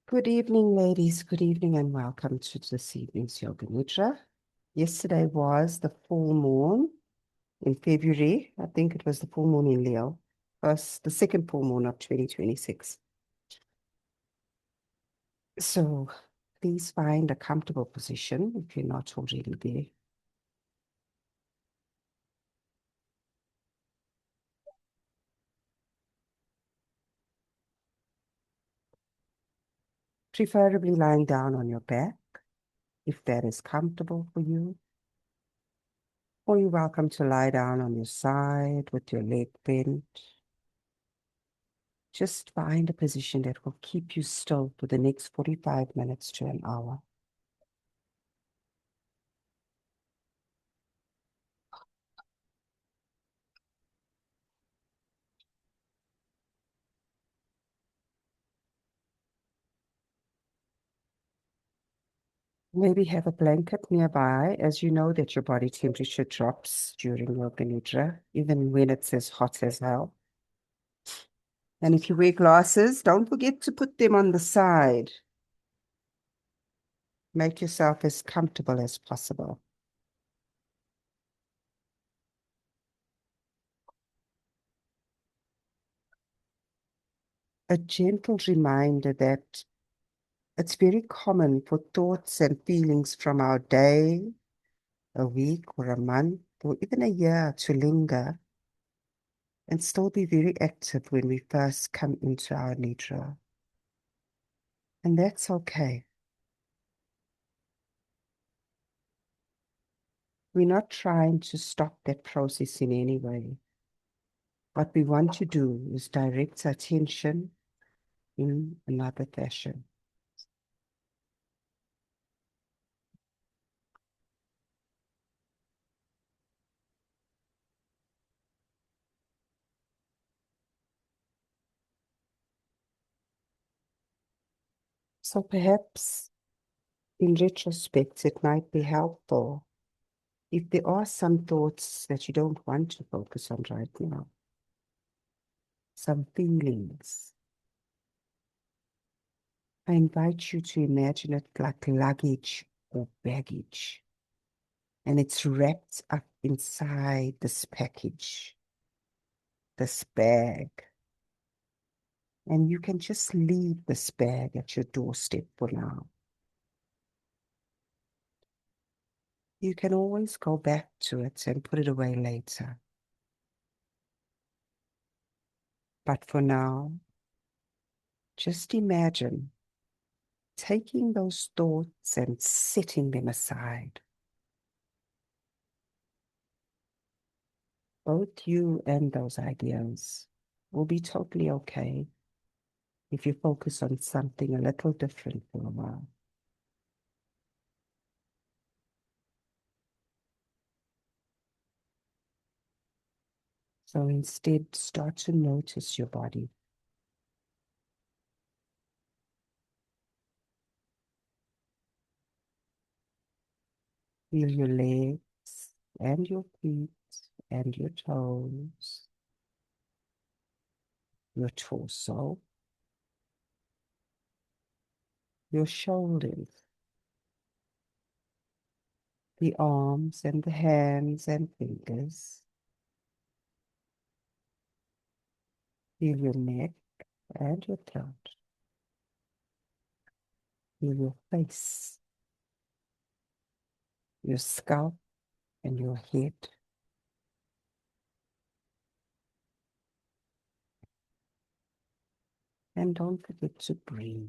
Good evening, ladies. Good evening, and welcome to this evening's Yoga Nidra. Yesterday was the full moon in February. I think it was the full moon in Leo. First, the second full moon of 2026. So please find a comfortable position if you're not already there. Preferably lying down on your back if that is comfortable for you. Or you're welcome to lie down on your side with your leg bent. Just find a position that will keep you still for the next 45 minutes to an hour. Maybe have a blanket nearby, as you know that your body temperature drops during yoga nidra, even when it's as hot as hell. And if you wear glasses, don't forget to put them on the side. Make yourself as comfortable as possible. A gentle reminder that it's very common for thoughts and feelings from our day, a week, or a month, or even a year to linger and still be very active when we first come into our nidra. And that's okay. We're not trying to stop that process in any way. What we want to do is direct our attention in another fashion. So perhaps in retrospect, it might be helpful if there are some thoughts that you don't want to focus on right now, some feelings. I invite you to imagine it like luggage or baggage, and it's wrapped up inside this package, this bag. And you can just leave this bag at your doorstep for now. You can always go back to it and put it away later. But for now, just imagine taking those thoughts and setting them aside. Both you and those ideas will be totally okay if you focus on something a little different for a while. So instead, start to notice your body. Feel your legs and your feet and your toes, your torso, your shoulders, the arms and the hands and fingers. Feel your neck and your throat. Feel your face, your scalp and your head. And don't forget to breathe.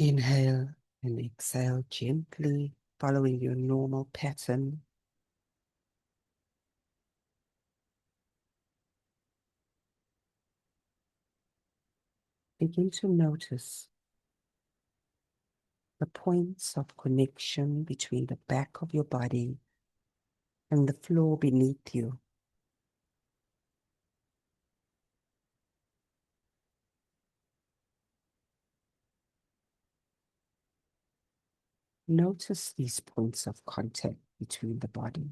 Inhale and exhale gently, following your normal pattern. Begin to notice the points of connection between the back of your body and the floor beneath you. Notice these points of contact between the body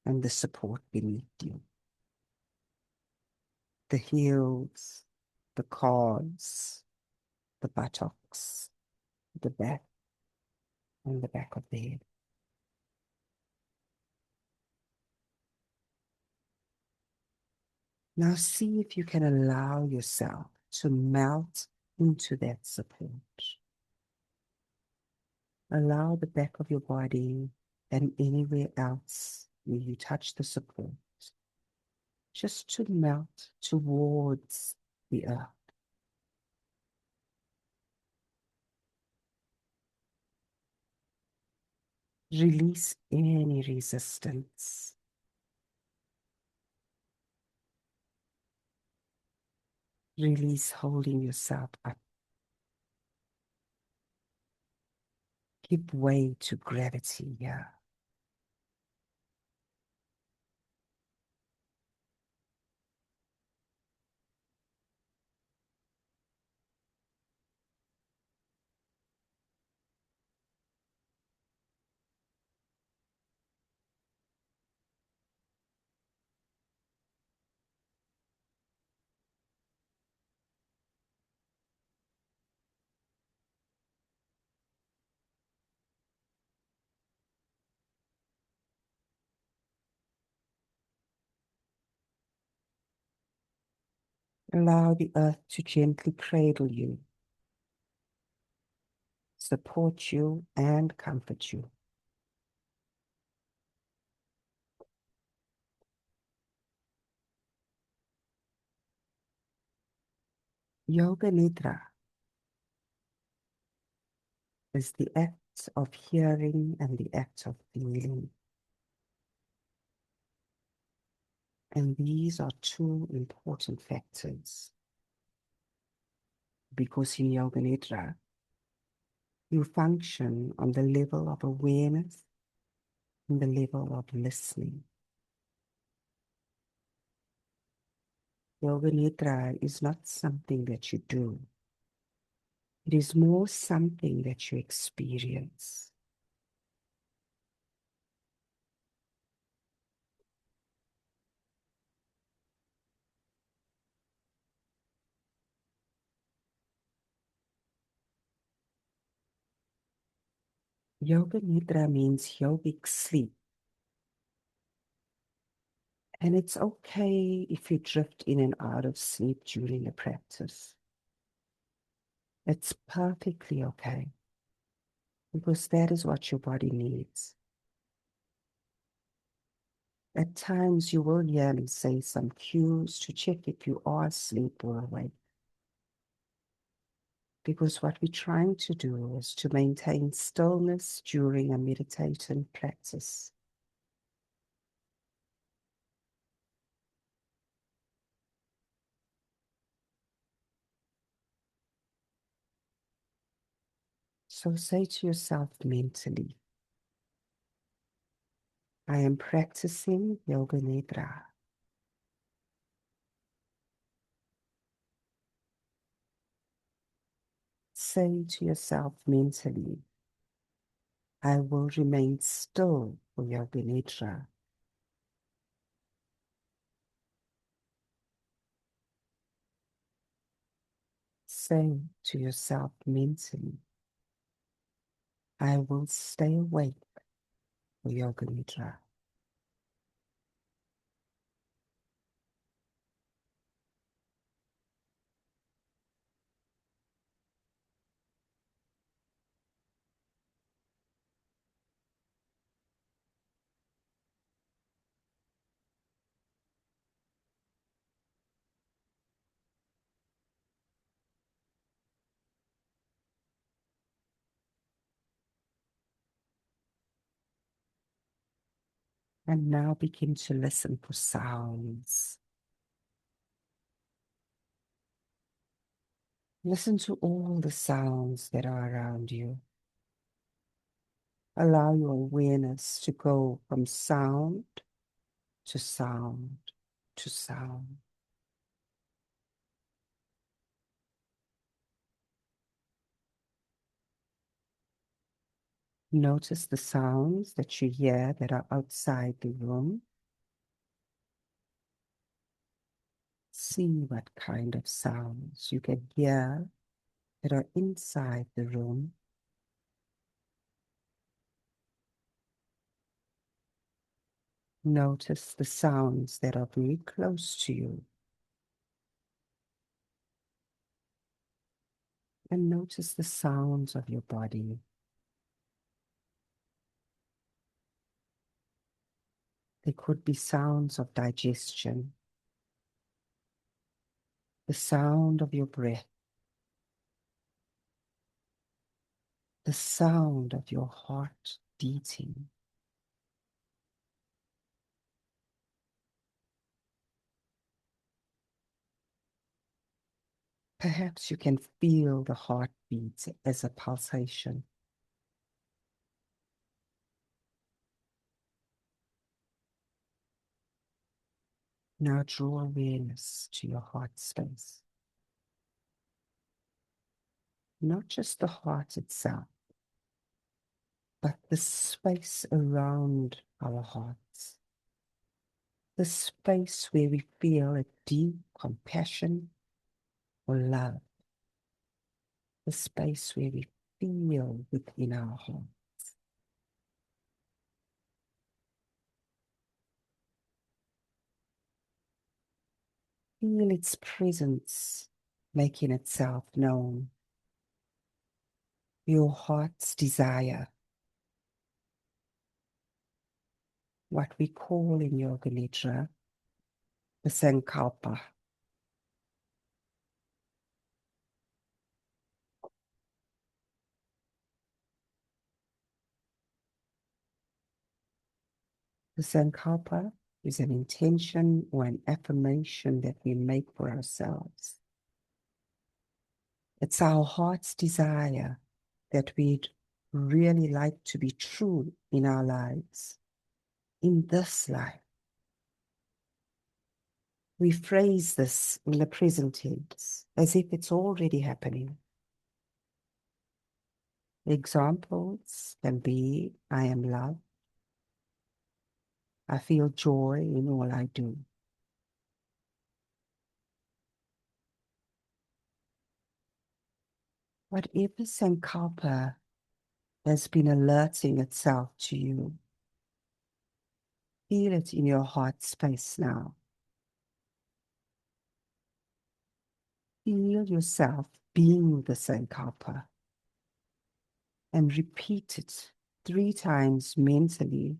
and the support beneath you. The heels, the calves, the buttocks, the back, and the back of the head. Now see if you can allow yourself to melt into that support. Allow the back of your body and anywhere else where you touch the support just to melt towards the earth. Release any resistance. Release holding yourself up. Give way to gravity here. Allow the earth to gently cradle you, support you, and comfort you. Yoga Nidra is the act of hearing and the act of feeling. And these are two important factors because in Yoga Nidra, you function on the level of awareness and the level of listening. Yoga Nidra is not something that you do. It is more something that you experience. Yoga Nidra means yogic sleep. And it's okay if you drift in and out of sleep during the practice. It's perfectly okay because that is what your body needs. At times, you will hear me say some cues to check if you are asleep or awake. Because what we're trying to do is to maintain stillness during a meditating practice. So say to yourself mentally, I am practicing Yoga Nidra. Say to yourself mentally, I will remain still for Yoga Nidra. Say to yourself mentally, I will stay awake for Yoga Nidra. And now begin to listen for sounds. Listen to all the sounds that are around you. Allow your awareness to go from sound to sound to sound. Notice the sounds that you hear that are outside the room. See what kind of sounds you can hear that are inside the room. Notice the sounds that are very close to you. And notice the sounds of your body. They could be sounds of digestion, the sound of your breath, the sound of your heart beating. Perhaps you can feel the heartbeat as a pulsation. Now draw awareness to your heart space. Not just the heart itself, but the space around our hearts. The space where we feel a deep compassion or love. The space where we feel within our heart. Feel its presence making itself known. Your heart's desire, what we call in Yoga Nidra, the Sankalpa. The Sankalpa is an intention or an affirmation that we make for ourselves. It's our heart's desire that we'd really like to be true in our lives, in this life. We phrase this in the present tense as if it's already happening. Examples can be, I am love. I feel joy in all I do. Whatever Sankalpa has been alerting itself to you, feel it in your heart space now. Feel yourself being the Sankalpa and repeat it 3 times mentally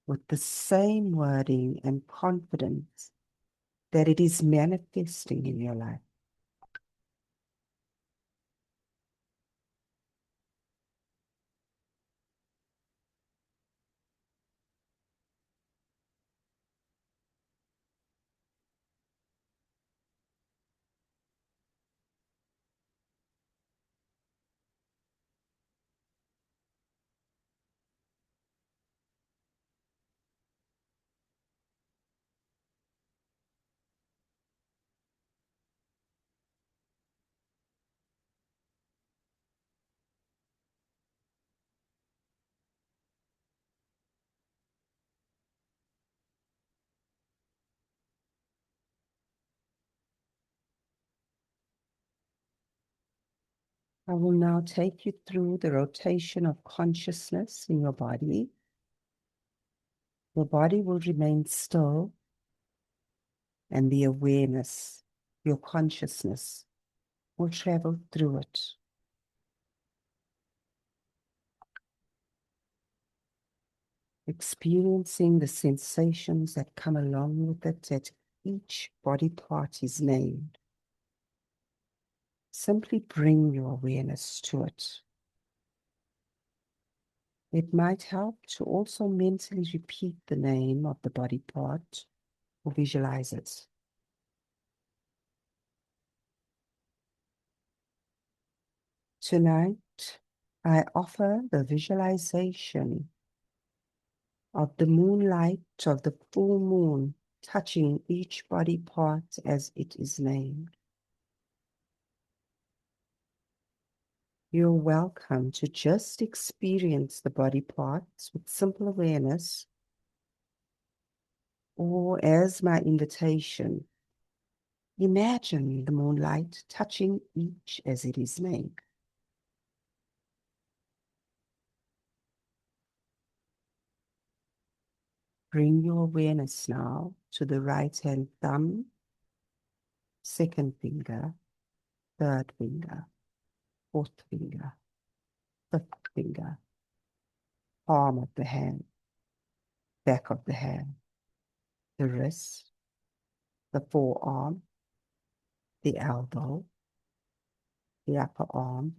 with the same wording and confidence that it is manifesting in your life. I will now take you through the rotation of consciousness in your body. Your body will remain still, and the awareness, your consciousness, will travel through it. Experiencing the sensations that come along with it that each body part is named. Simply bring your awareness to it. It might help to also mentally repeat the name of the body part or visualize it. Tonight, I offer the visualization of the moonlight of the full moon touching each body part as it is named. You're welcome to just experience the body parts with simple awareness, or as my invitation, Imagine the moonlight touching each as it is made. Bring your awareness now to the right hand thumb, second finger, third finger, fourth finger, fifth finger, palm of the hand, back of the hand, the wrist, the forearm, the elbow, the upper arm,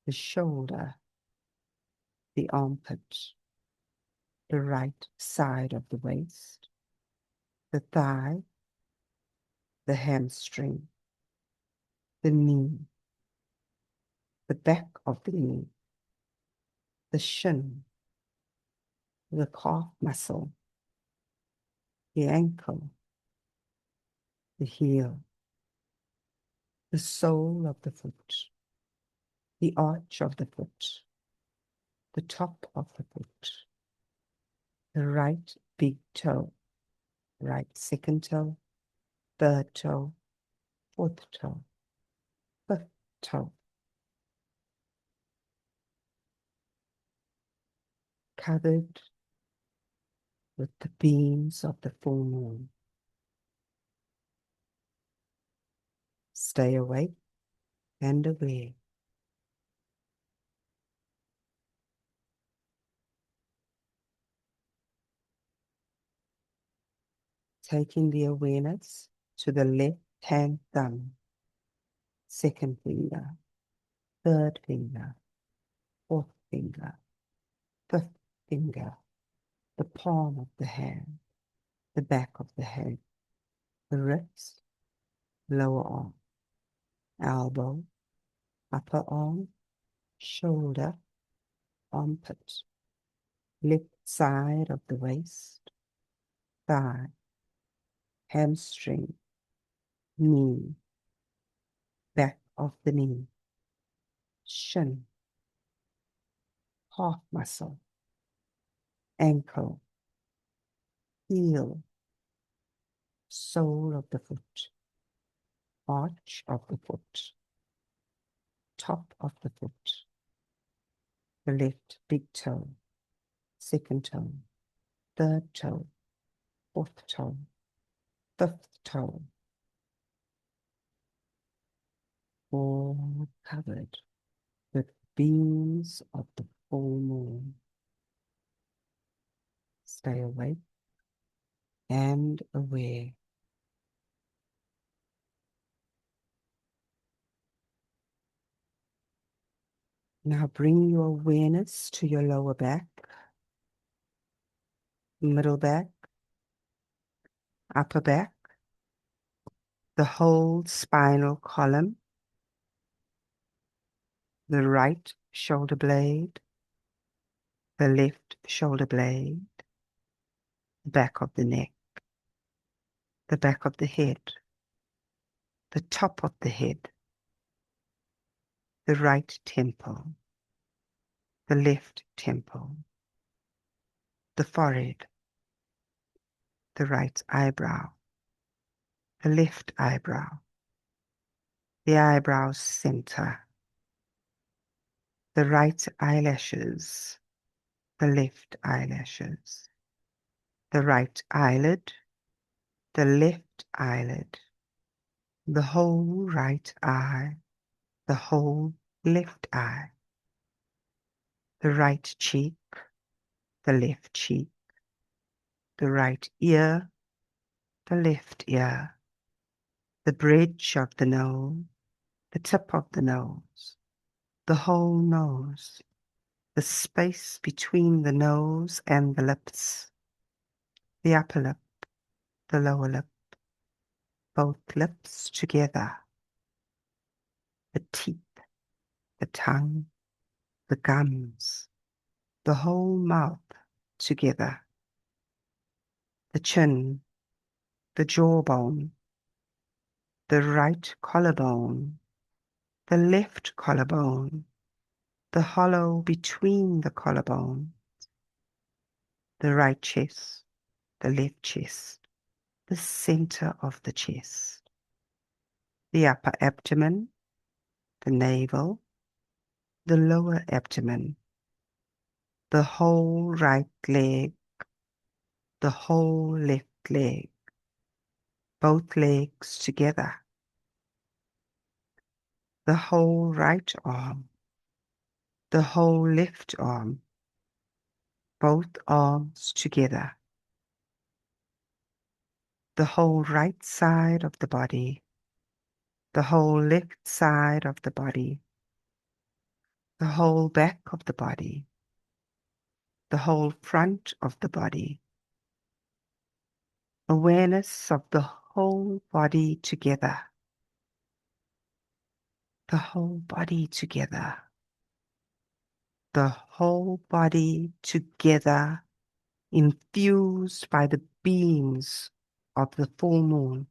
the shoulder, the armpit, the right side of the waist, the thigh, the hamstring, the knee, the back of the knee, the shin, the calf muscle, the ankle, the heel, the sole of the foot, the arch of the foot, the top of the foot, the right big toe, right second toe, third toe, fourth toe, fifth toe, covered with the beams of the full moon. Stay awake and aware. Taking the awareness to the left hand thumb, second finger, third finger, fourth finger, fifth finger, the palm of the hand, the back of the hand, the wrist, lower arm, elbow, upper arm, shoulder, armpit, left side of the waist, thigh, hamstring, knee, back of the knee, shin, calf muscle, ankle, heel, sole of the foot, arch of the foot, top of the foot, the left big toe, second toe, third toe, fourth toe, fifth toe, all covered with beams of the full moon. Stay awake and aware. Now bring your awareness to your lower back, middle back, upper back, the whole spinal column, the right shoulder blade, the left shoulder blade, the back of the neck, the back of the head, the top of the head, the right temple, the left temple, the forehead, the right eyebrow, the left eyebrow, the eyebrow center, the right eyelashes, the left eyelashes, the right eyelid, the left eyelid, the whole right eye, the whole left eye, the right cheek, the left cheek, the right ear, the left ear, the bridge of the nose, the tip of the nose, the whole nose, the space between the nose and the lips, the upper lip, the lower lip, both lips together, the teeth, the tongue, the gums, the whole mouth together, the chin, the jawbone, the right collarbone, the left collarbone, the hollow between the collarbone, the right chest, the left chest, the center of the chest, the upper abdomen, the navel, the lower abdomen, the whole right leg, the whole left leg, both legs together, the whole right arm, the whole left arm, both arms together, the whole right side of the body, the whole left side of the body, the whole back of the body, the whole front of the body. Awareness of the whole body together, the whole body together, the whole body together, infused by the beams of the full moon.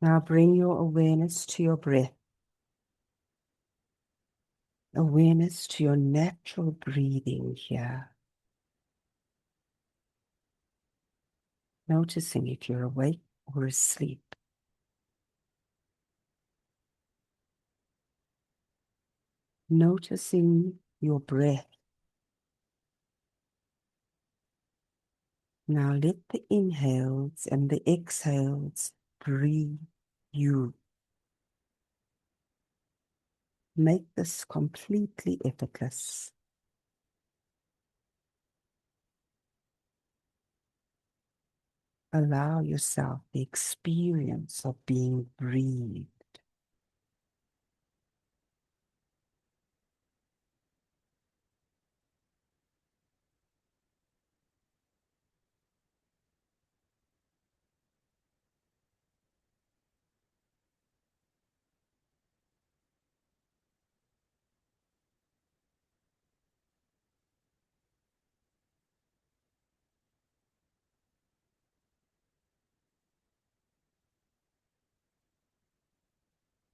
Now bring your awareness to your breath, awareness to your natural breathing here, noticing if you're awake or asleep. Noticing your breath. Now let the inhales and the exhales breathe you. Make this completely effortless. Allow yourself the experience of being breathed.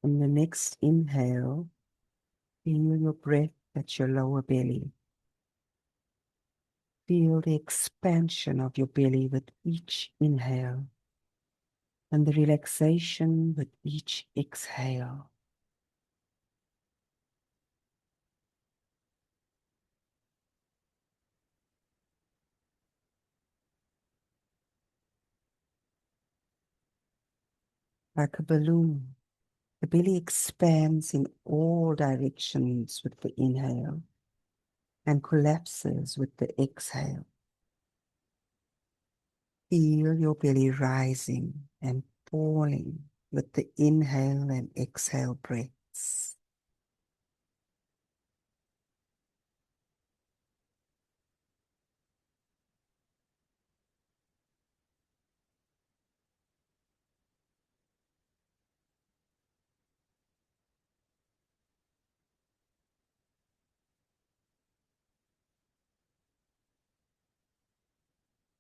On the next inhale, feel your breath at your lower belly. Feel the expansion of your belly with each inhale and the relaxation with each exhale. Like a balloon, the belly expands in all directions with the inhale and collapses with the exhale. Feel your belly rising and falling with the inhale and exhale breaths.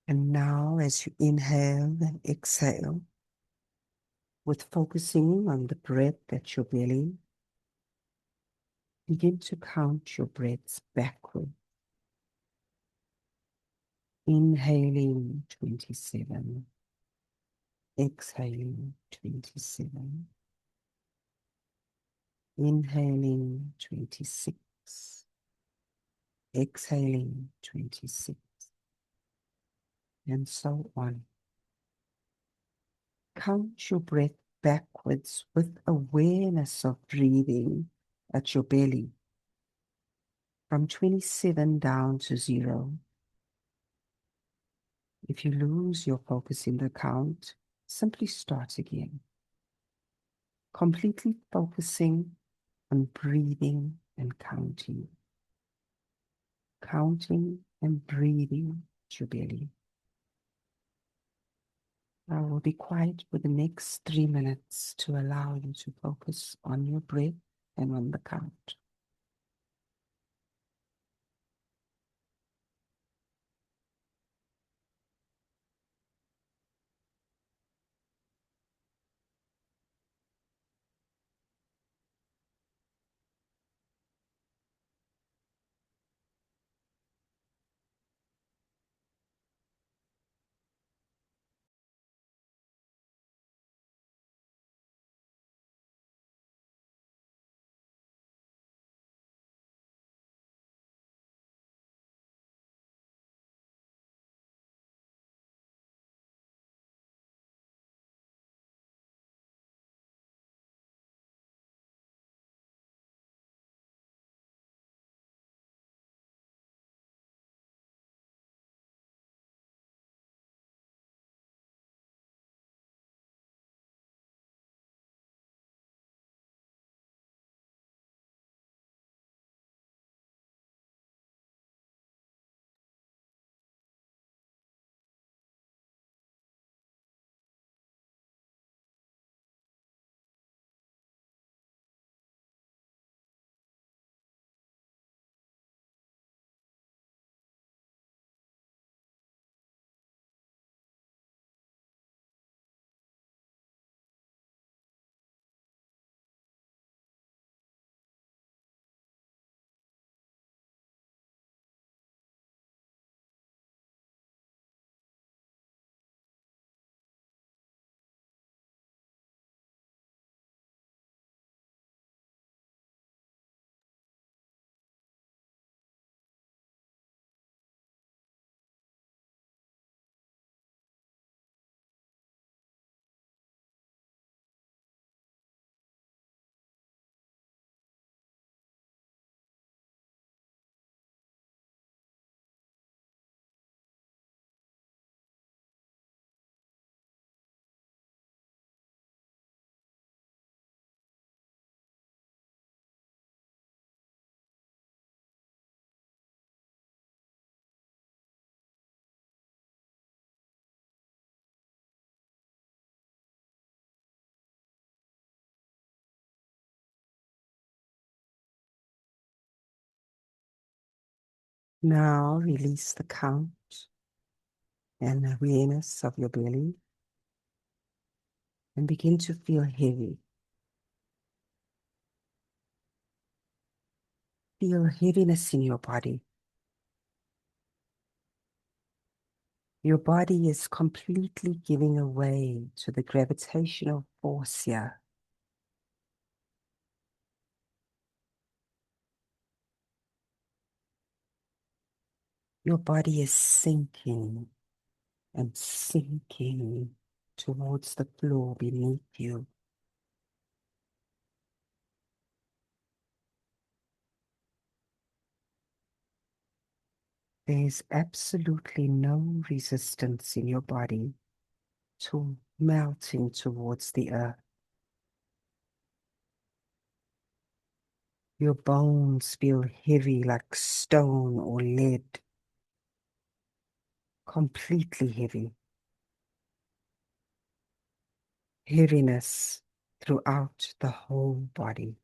And now, as you inhale and exhale, with focusing on the breath at your belly, Begin to count your breaths backward. Inhaling 27, exhaling 27, inhaling 26, exhaling 26, and so on. Count your breath backwards with awareness of breathing at your belly from 27 down to 0. If you lose your focus in the count, simply start again, completely focusing on breathing and counting. Counting and breathing at your belly. I will be quiet for the next 3 minutes to allow you to focus on your breath and on the count. Now release the count and awareness of your belly and begin to feel heavy. Feel heaviness in your body. Your body is completely giving away to the gravitational force here. Your body is sinking and sinking towards the floor beneath you. There is absolutely no resistance in your body to melting towards the earth. Your bones feel heavy like stone or lead, completely heavy. Heaviness throughout the whole body.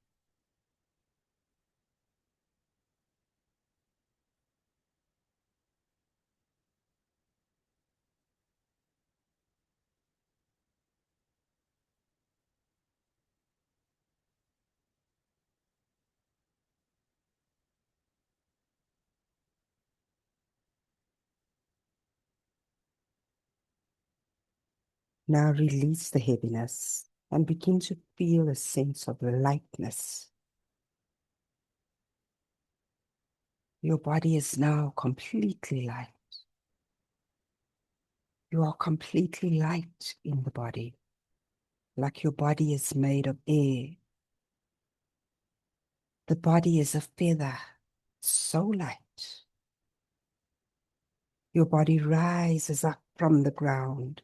Now release the heaviness and begin to feel a sense of lightness. Your body is now completely light. You are completely light in the body, like your body is made of air. The body is a feather, so light. Your body rises up from the ground.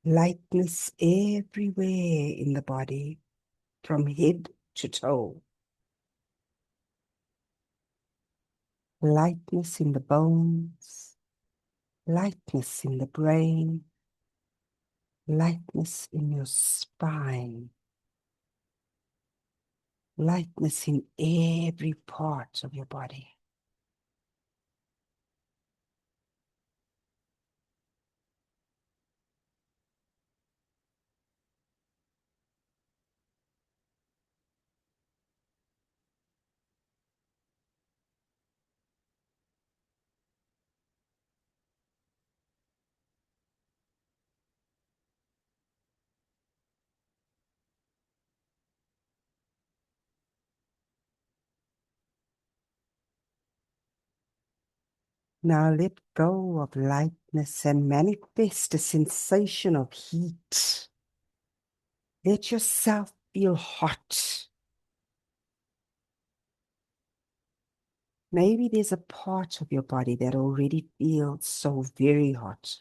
Lightness everywhere in the body, from head to toe. Lightness in the bones, lightness in the brain, lightness in your spine, lightness in every part of your body. Now let go of lightness and manifest a sensation of heat. Let yourself feel hot. Maybe there's a part of your body that already feels so very hot.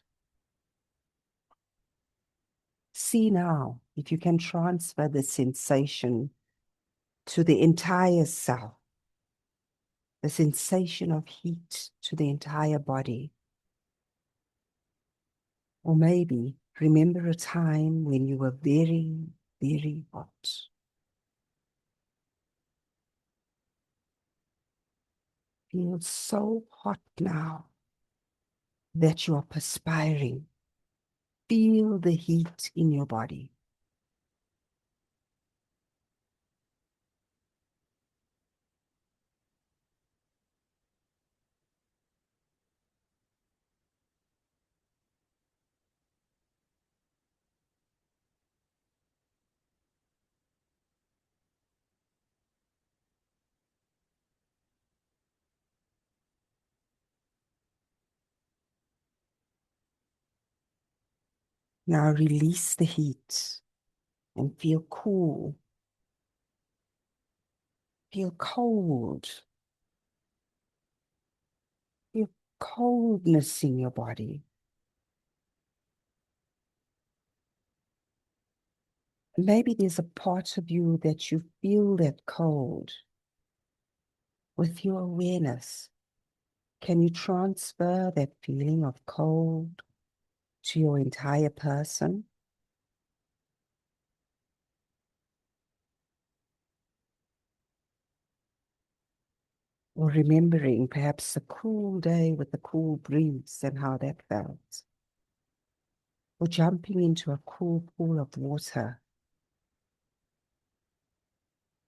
See now if you can transfer the sensation to the entire self, the sensation of heat to the entire body. Or maybe remember a time when you were very, very hot. Feel so hot now that you are perspiring. Feel the heat in your body. Now release the heat and feel cool. Feel cold. Feel coldness in your body. Maybe there's a part of you that you feel that cold. With your awareness, can you transfer that feeling of cold to your entire person? Or remembering perhaps a cool day with a cool breeze and how that felt. Or jumping into a cool pool of water.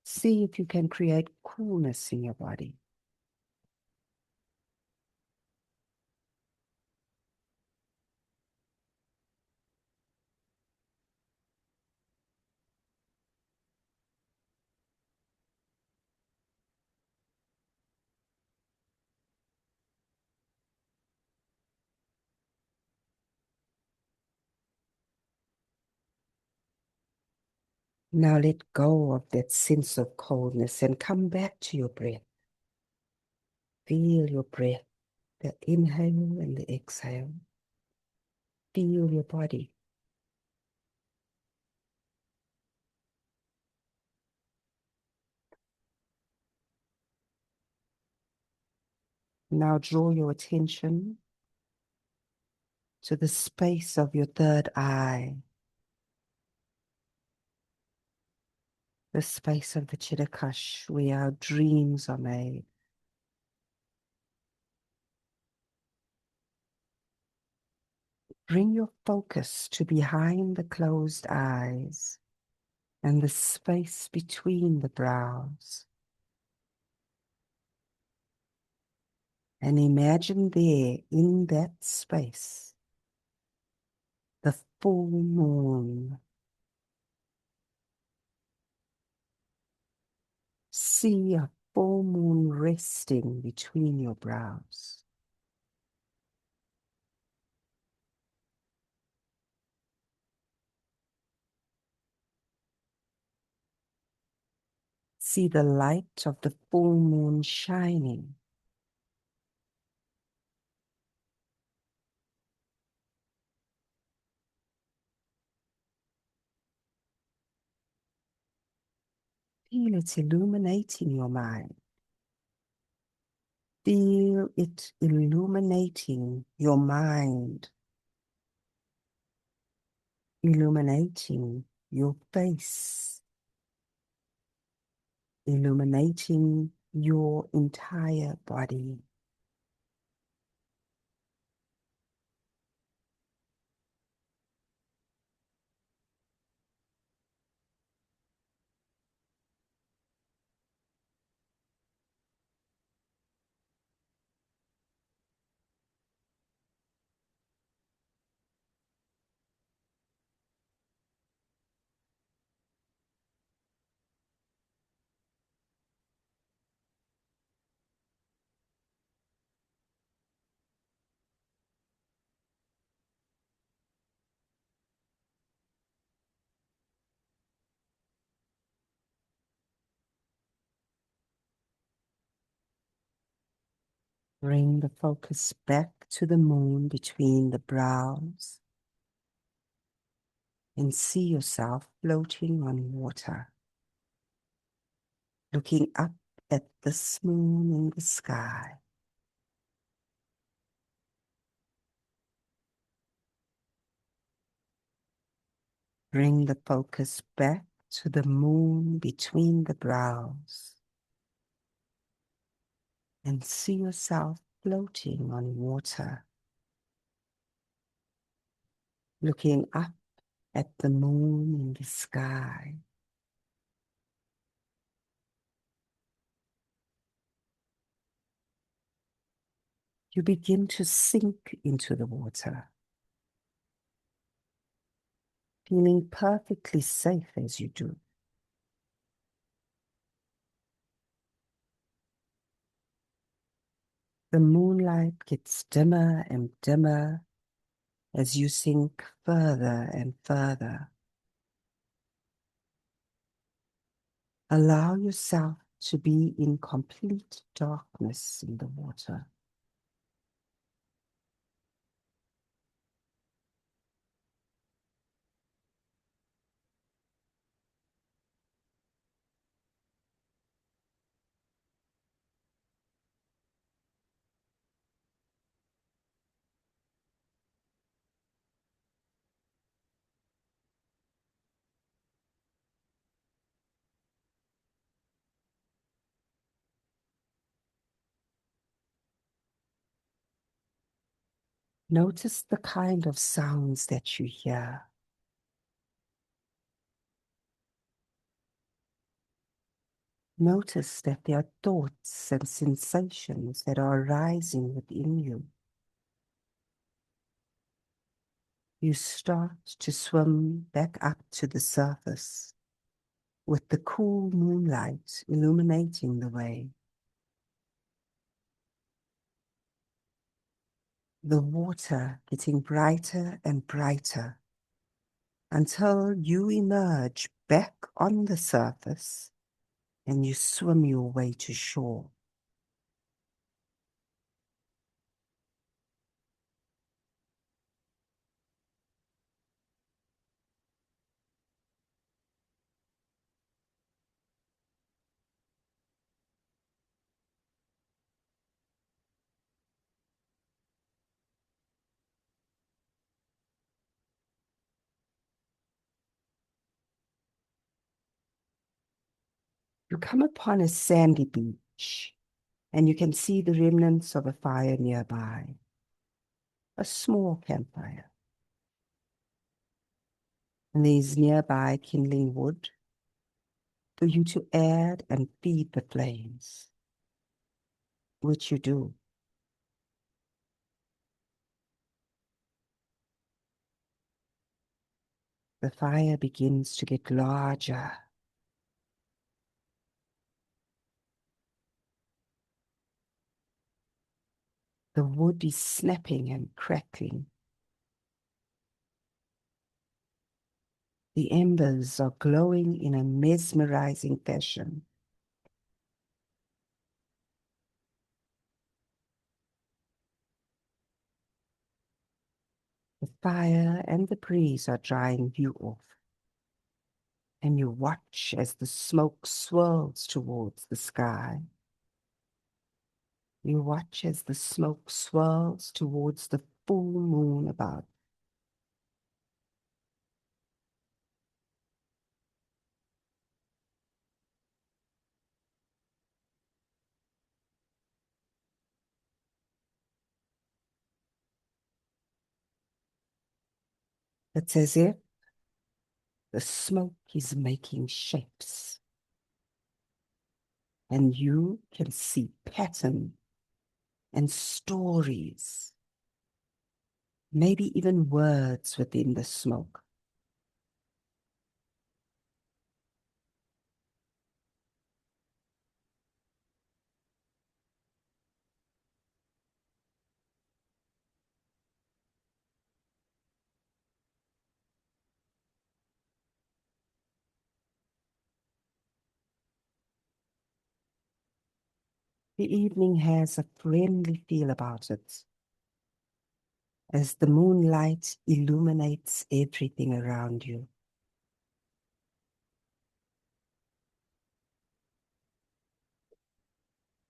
See if you can create coolness in your body. Now let go of that sense of coldness and come back to your breath. Feel your breath, the inhale and the exhale. Feel your body. Now draw your attention to the space of your third eye, the space of the Chittakash where our dreams are made. Bring your focus to behind the closed eyes and the space between the brows. And imagine there in that space the full moon. See a full moon resting between your brows. See the light of the full moon shining. Feel it illuminating your mind. Feel it illuminating your mind, illuminating your face, illuminating your entire body. Bring the focus back to the moon between the brows and see yourself floating on water, looking up at this moon in the sky. Bring the focus back to the moon between the brows and see yourself floating on water, looking up at the moon in the sky. You begin to sink into the water, feeling perfectly safe as you do. The moonlight gets dimmer and dimmer as you sink further and further. Allow yourself to be in complete darkness in the water. Notice the kind of sounds that you hear. Notice that there are thoughts and sensations that are arising within you. You start to swim back up to the surface with the cool moonlight illuminating the way. The water getting brighter and brighter until you emerge back on the surface and you swim your way to shore. You come upon a sandy beach and you can see the remnants of a fire nearby, a small campfire. And there's nearby kindling wood for you to add and feed the flames, which you do. The fire begins to get larger. The wood is snapping and crackling. The embers are glowing in a mesmerizing fashion. The fire and the breeze are drying you off, and you watch as the smoke swirls towards the sky. You watch as the smoke swirls towards the full moon above. It's as if the smoke is making shapes, and you can see pattern and stories, maybe even words within the smoke. The evening has a friendly feel about it, as the moonlight illuminates everything around you.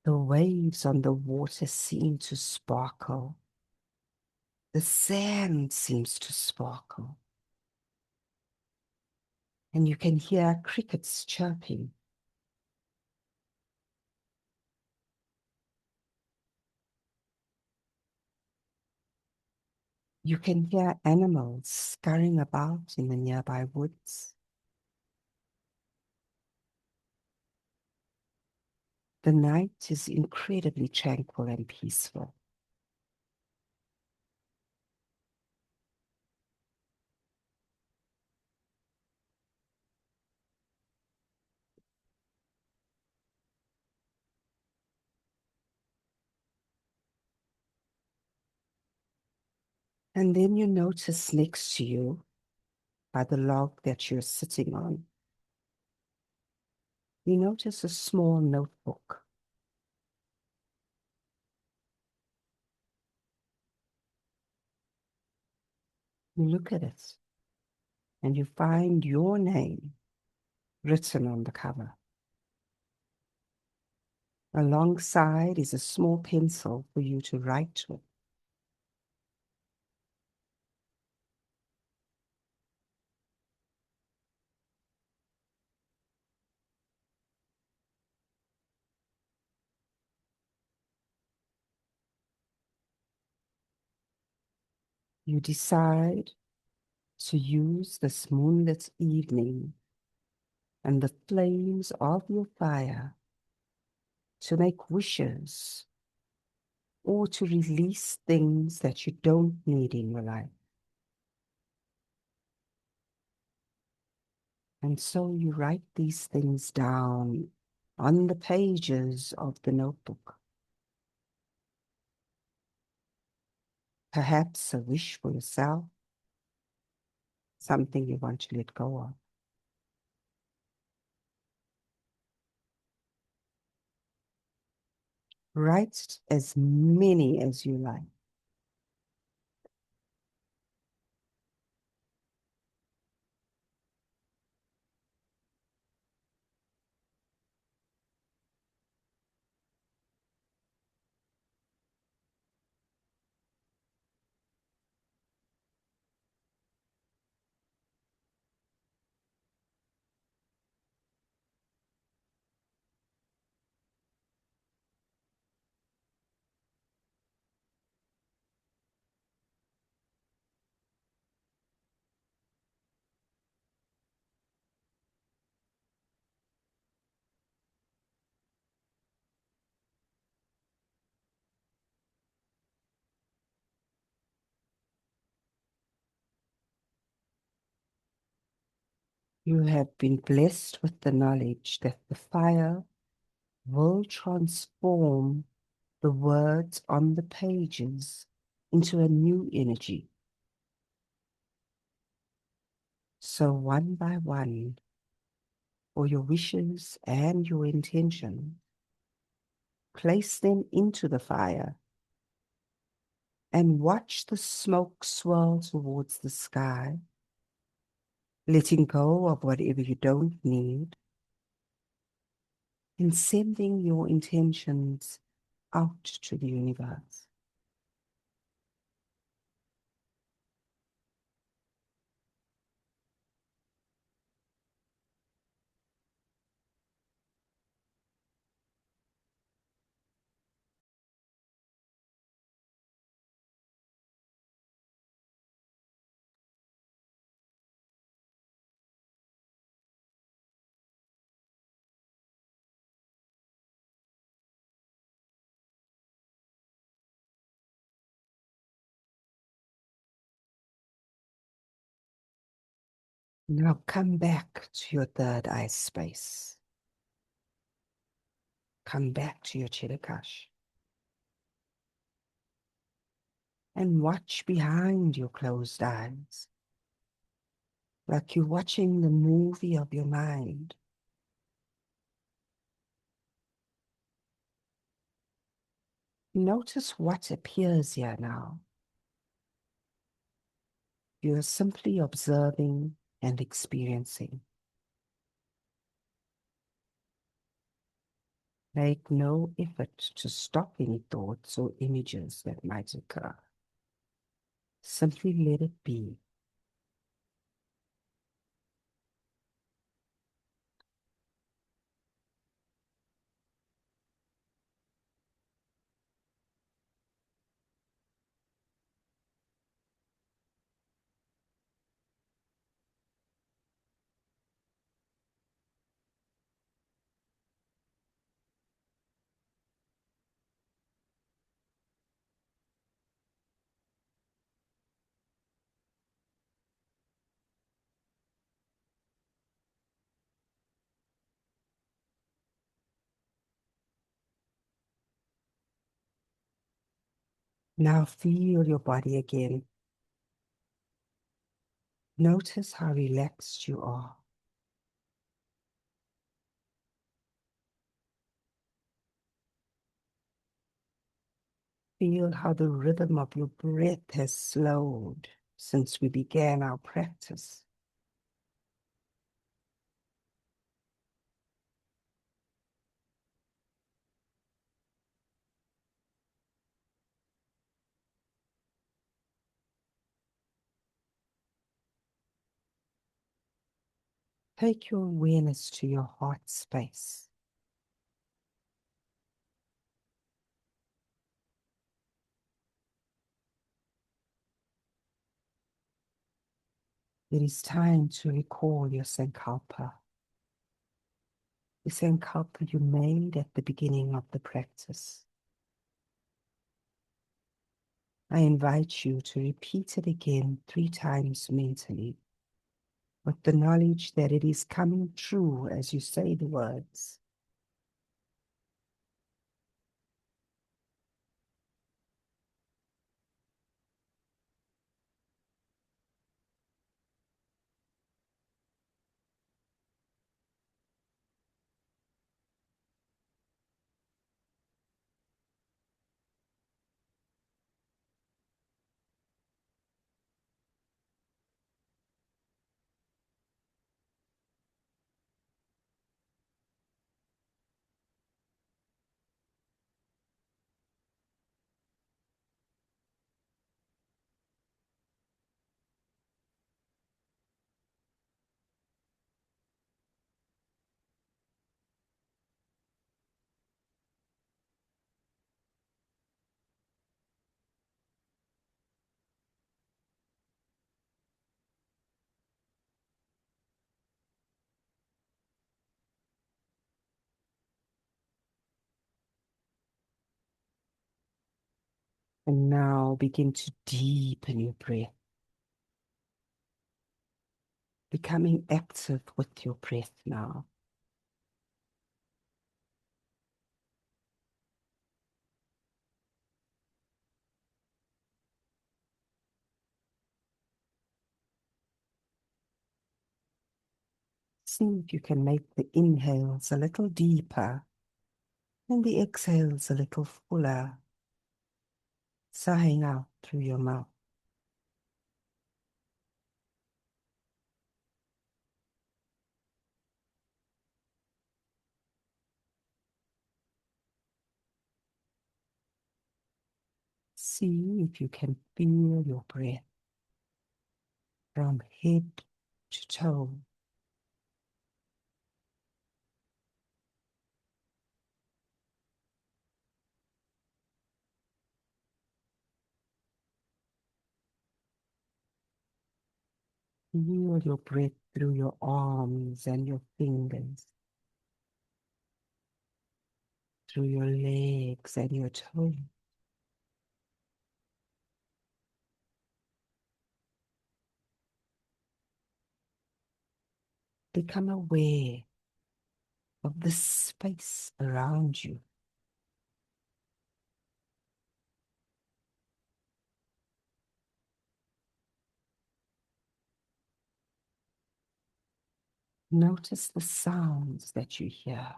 The waves on the water seem to sparkle. The sand seems to sparkle. And you can hear crickets chirping. You can hear animals scurrying about in the nearby woods. The night is incredibly tranquil and peaceful. And then you notice next to you, by the log that you're sitting on, you notice a small notebook. You look at it and you find your name written on the cover. Alongside is a small pencil for you to write with. You decide to use this moonlit evening and the flames of your fire to make wishes or to release things that you don't need in your life. And so you write these things down on the pages of the notebook. Perhaps a wish for yourself, something you want to let go of. Write as many as you like. You have been blessed with the knowledge that the fire will transform the words on the pages into a new energy. So one by one, for your wishes and your intention, place them into the fire and watch the smoke swirl towards the sky, letting go of whatever you don't need and sending your intentions out to the universe. Now come back to your third eye space. Come back to your Chirakash and watch behind your closed eyes, like you're watching the movie of your mind. Notice what appears here now. You are simply observing and experiencing. Make no effort to stop any thoughts or images that might occur. Simply let it be. Now feel your body again. Notice how relaxed you are. Feel how the rhythm of your breath has slowed since we began our practice. Take your awareness to your heart space. It is time to recall your sankalpa, the sankalpa you made at the beginning of the practice. I invite you to repeat it again 3 times mentally, with the knowledge that it is coming true as you say the words. And now begin to deepen your breath. becoming active with your breath now. See if you can make the inhales a little deeper and the exhales a little fuller, sighing out through your mouth. See if you can feel your breath from head to toe. Feel your breath through your arms and your fingers, through your legs and your toes. Become aware of the space around you. Notice the sounds that you hear.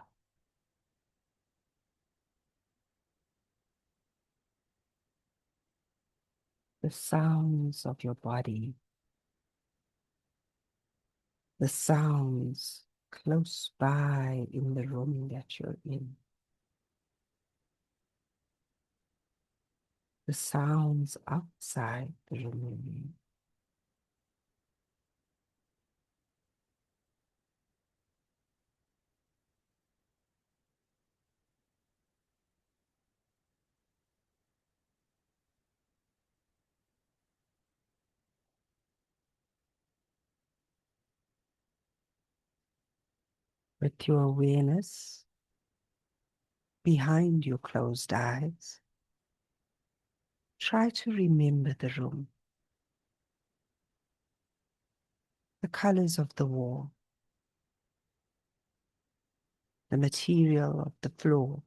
The sounds of your body, the sounds close by in the room that you're in, the sounds outside the room. With your awareness behind your closed eyes, try to remember the room, the colors of the wall, the material of the floor,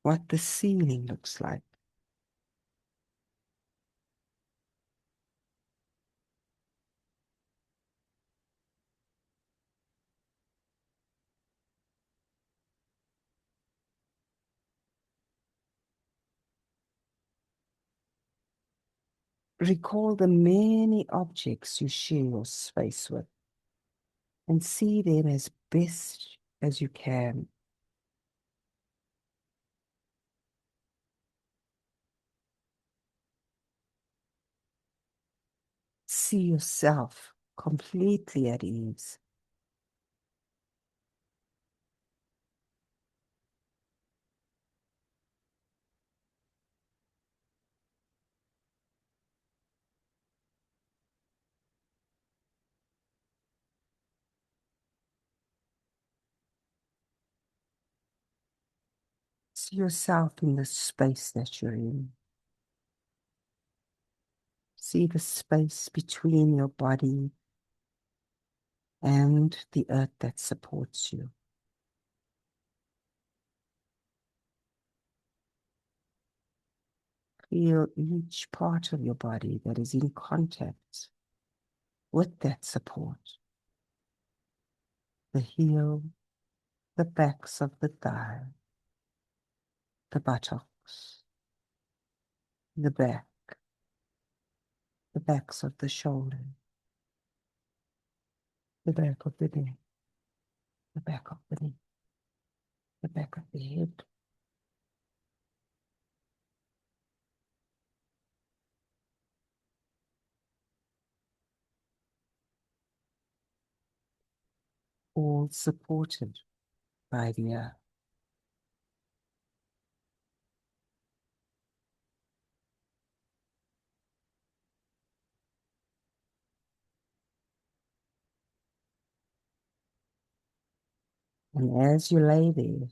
what the ceiling looks like. Recall the many objects you share your space with and see them as best as you can. See yourself completely at ease. See yourself in the space that you're in. See the space between your body and the earth that supports you. Feel each part of your body that is in contact with that support. The heel, the backs of the thigh, the buttocks, the back, the backs of the shoulder, the back of the neck, the back of the knee, the back of the head. All supported by the earth. And as you lay there,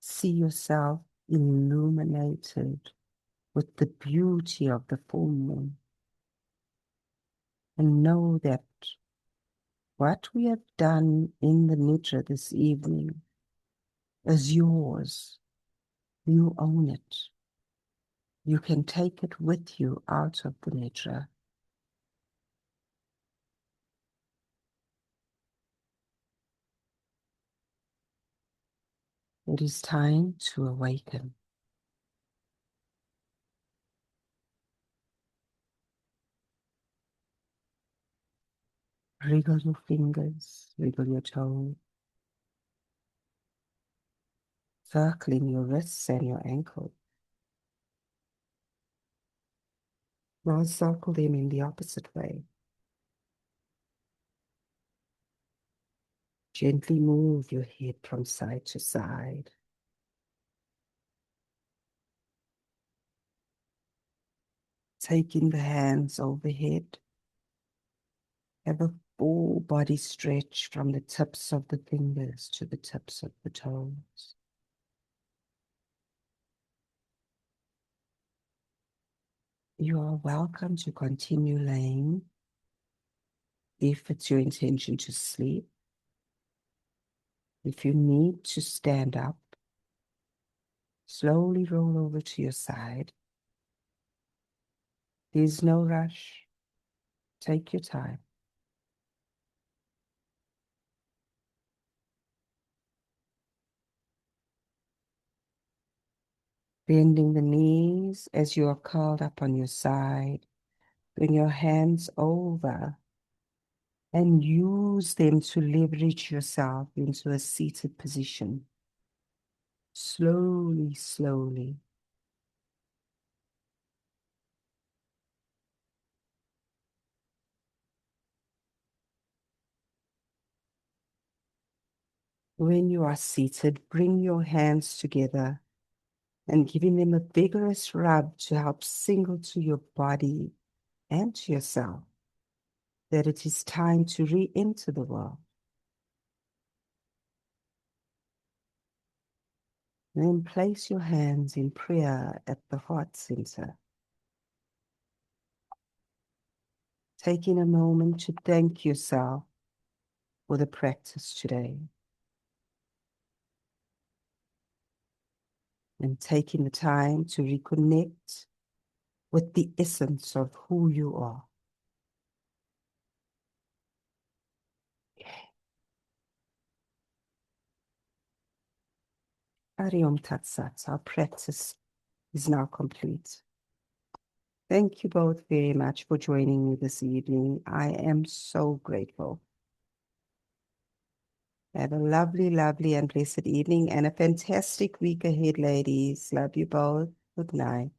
see yourself illuminated with the beauty of the full moon. And know that what we have done in the nidra this evening is yours. You own it. You can take it with you out of the nidra. It is time to awaken. Wriggle your fingers, wriggle your toes, circling your wrists and your ankles. Now circle them in the opposite way. Gently move your head from side to side. Taking the hands overhead. Have a full body stretch from the tips of the fingers to the tips of the toes. You are welcome to continue laying if it's your intention to sleep. If you need to stand up, slowly roll over to your side. There's no rush. Take your time. Bending the knees as you are curled up on your side. Bring your hands over and use them to leverage yourself into a seated position. Slowly, slowly. When you are seated, bring your hands together and giving them a vigorous rub to help signal to your body and to yourself that it is time to re-enter the world. Then place your hands in prayer at the heart center, taking a moment to thank yourself for the practice today and taking the time to reconnect with the essence of who you are. Ariom Tat Sat, our practice is now complete. Thank you both very much for joining me this evening. I am so grateful. Have a lovely, lovely and blessed evening and a fantastic week ahead, ladies. Love you both. Good night.